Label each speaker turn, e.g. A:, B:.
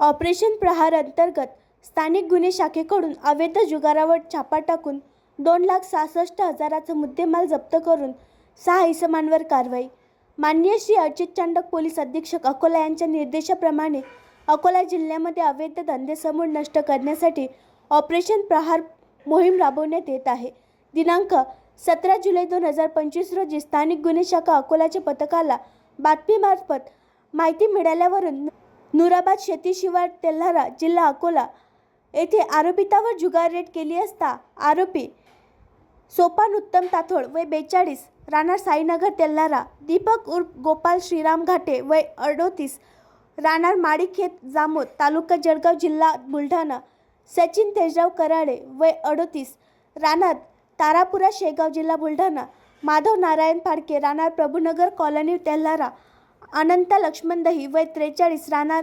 A: Operation प्रहार अंतर्गत स्थानिक गुन्हे शाखेकडून अवैध जुगारावर छापा टाकून 2,66,000चा मुद्देमाल जप्त करून 6 इसमांवर कारवाई. माननीय श्री अर्चित चांडक पोलीस अधीक्षक अकोला यांच्या निर्देशाप्रमाणे अकोला जिल्ह्यामध्ये अवैध धंदेसमूळ नष्ट करण्यासाठी ऑपरेशन प्रहार मोहीम राबवण्यात येत आहे. दिनांक 17 जुलै 2025 रोजी स्थानिक गुन्हे शाखा अकोलाच्या पथकाला बातमीमार्फत माहिती मिळाल्यावरून नुराबाद शेती शिवार तेल्हारा जिल्हा अकोला येथे आरोपितावर जुगार रेड केली असता आरोपी सोपान उत्तम ताथोड वय 42 राहणार साईनगर तेल्हारा, दीपक उर्फ गोपाल श्रीराम घाटे वय 38 राहणार माडीखेत जामोद तालुका जळगाव जिल्हा बुलढाणा, सचिन तेजराव कराळे वय 38 राहणार तारापुरा शेगाव जिल्हा बुलढाणा, माधव नारायण फाडके राहणार प्रभुनगर कॉलनी तेल्हारा, अनंता लक्ष्मण दही वय 43 राहणार